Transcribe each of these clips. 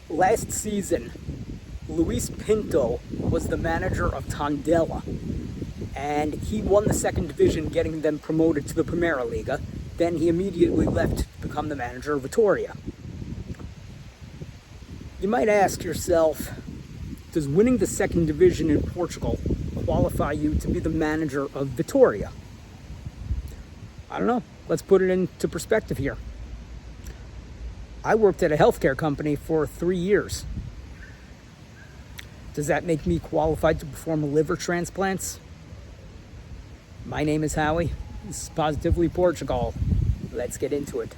Last season, Luis Pinto was the manager of Tondela, and he won the second division, getting them promoted to the Primera Liga. Then he immediately left to become the manager of Vitória. You might ask yourself, does winning the second division in Portugal qualify you to be the manager of Vitória? I don't know. Let's put it into perspective here. I worked at a healthcare company for 3 years. Does that make me qualified to perform liver transplants? My name is Howie. This is Positively Portugal. Let's get into it.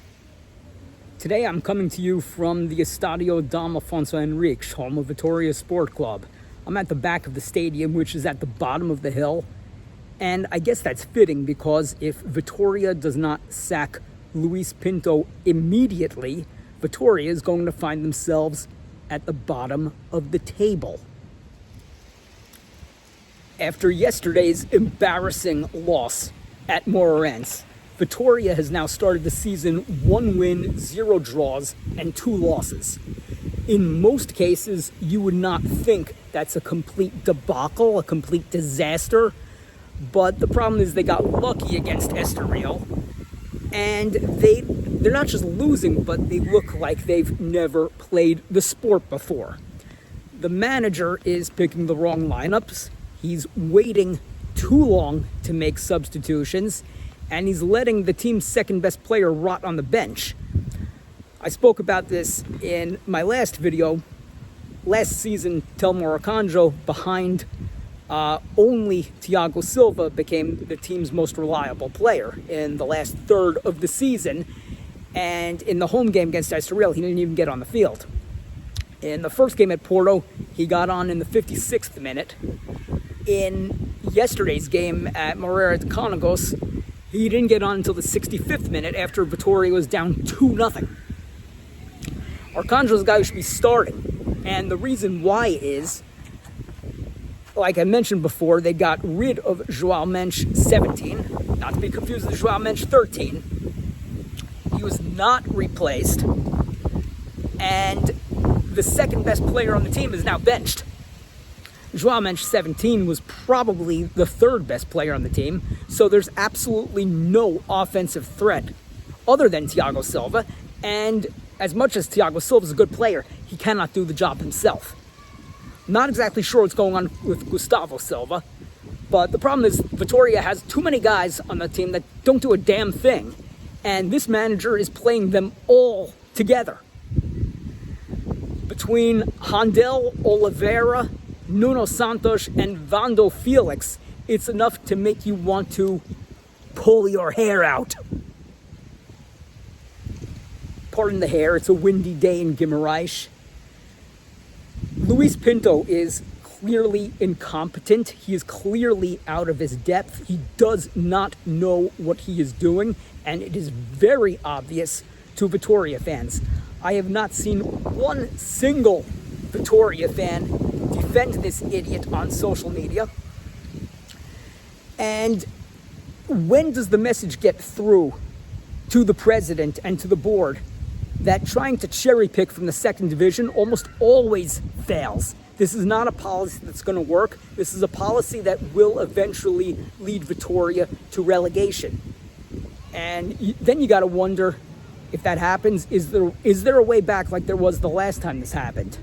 Today I'm coming to you from the Estadio Dom Afonso Henriques, home of Vitória Sport Club. I'm at the back of the stadium, which is at the bottom of the hill. And I guess that's fitting because if Vitória does not sack Luis Pinto immediately, Vitória is going to find themselves at the bottom of the table. After yesterday's embarrassing loss at Moreirense, Vitória has now started the season 1 win, 0 draws, and 2 losses. In most cases, you would not think that's a complete debacle, a complete disaster, but the problem is they got lucky against Estoril, and they're not just losing, but they look like they've never played the sport before. The manager is picking the wrong lineups. He's waiting too long to make substitutions, and he's letting the team's second best player rot on the bench. I spoke about this in my last video. Last season, Telmo Arcanjo, behind only Thiago Silva, became the team's most reliable player in the last third of the season. And in the home game against Estoril, he didn't even get on the field. In the first game at Porto, he got on in the 56th minute. In yesterday's game at Moreira de Cónegos, he didn't get on until the 65th minute after Vitória was down 2-0. Arcanjo's a guy who should be starting. And the reason why is, like I mentioned before, they got rid of João Mendes 17, not to be confused with João Mendes 13. He was not replaced, and the second best player on the team is now benched. João Mendes 17 was probably the third best player on the team, so there's absolutely no offensive threat other than Thiago Silva, and as much as Thiago Silva is a good player, he cannot do the job himself. Not exactly sure what's going on with Gustavo Silva, but the problem is Vitória has too many guys on the team that don't do a damn thing, and this manager is playing them all together. Between Handel, Oliveira, Nuno Santos, and Vando Felix, it's enough to make you want to pull your hair out. Pardon the hair, it's a windy day in Guimarães. Luis Pinto is clearly incompetent. He is clearly out of his depth. He does not know what he is doing, and it is very obvious to Vitória fans. I have not seen one single Vitória fan defend this idiot on social media. And when does the message get through to the president and to the board that trying to cherry pick from the second division almost always fails? This is not a policy that's going to work. This is a policy that will eventually lead Vitória to relegation. And then you got to wonder, if that happens, is there a way back like there was the last time this happened?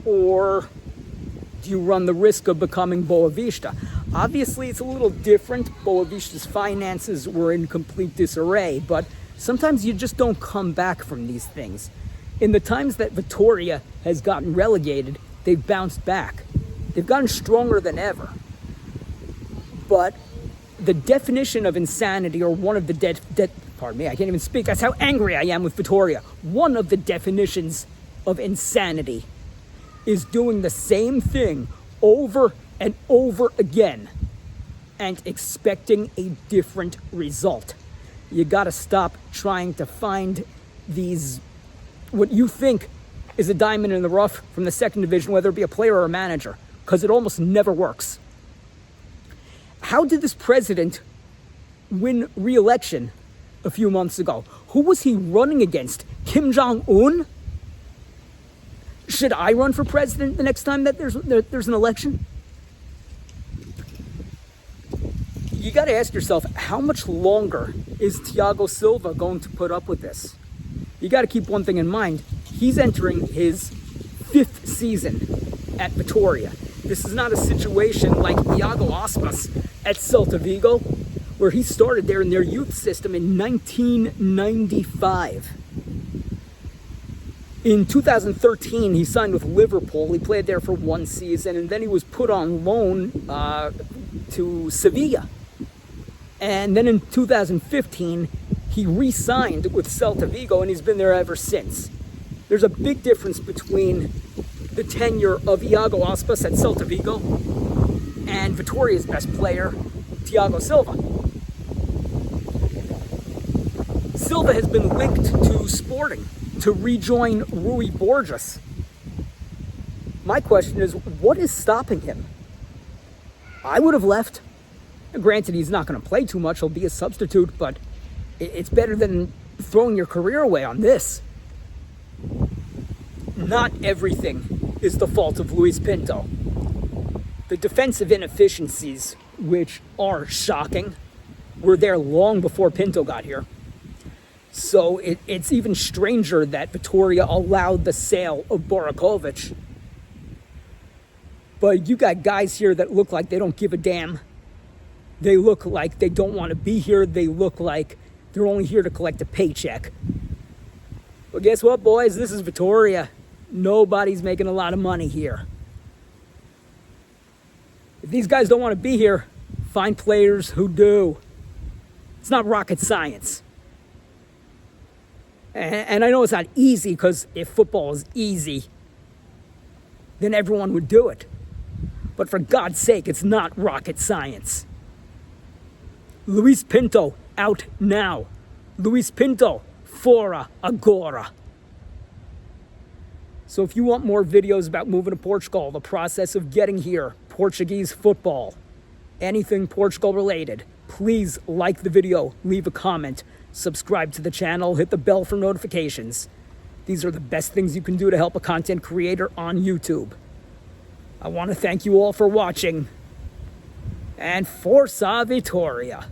Or do you run the risk of becoming Boa Vista? Obviously, it's a little different. Boa Vista's finances were in complete disarray, but sometimes you just don't come back from these things. In the times that Vitória has gotten relegated, they've bounced back. They've gotten stronger than ever. But the definition of insanity, or one of the pardon me, I can't even speak. That's how angry I am with Vitória. One of the definitions of insanity is doing the same thing over and over again and expecting a different result. You got to stop trying to find these, what you think is a diamond in the rough from the second division, whether it be a player or a manager, because it almost never works. How did this president win re-election a few months ago? Who was he running against? Kim Jong-un? Should I run for president the next time that there's an election? You got to ask yourself, how much longer is Thiago Silva going to put up with this? You got to keep one thing in mind. He's entering his 5th season at Vitória. This is not a situation like Iago Aspas at Celta Vigo, where he started there in their youth system in 1995. In 2013, he signed with Liverpool. He played there for 1 season, and then he was put on loan to Sevilla. And then in 2015, he re-signed with Celta Vigo, and he's been there ever since. There's a big difference between the tenure of Iago Aspas at Celta Vigo and Vitória's best player, Thiago Silva. Silva has been linked to Sporting to rejoin Rui Borges. My question is, what is stopping him? I would have left. Granted, he's not going to play too much. He'll be a substitute, but it's better than throwing your career away on this. Not everything is the fault of Luis Pinto. The defensive inefficiencies, which are shocking, were there long before Pinto got here. So it's even stranger that Vitória allowed the sale of Borakovic. But you got guys here that look like they don't give a damn. They look like they don't want to be here. They look like they're only here to collect a paycheck. But guess what, boys? This is Vitória. Nobody's making a lot of money here. If these guys don't want to be here, find players who do. It's not rocket science. And I know it's not easy, because if football is easy, then everyone would do it. But for God's sake, it's not rocket science. Luis Pinto, out now. Luis Pinto, fora agora. So if you want more videos about moving to Portugal, the process of getting here, Portuguese football, anything Portugal related, please like the video, leave a comment, subscribe to the channel, hit the bell for notifications. These are the best things you can do to help a content creator on YouTube. I want to thank you all for watching, and Força Vitória!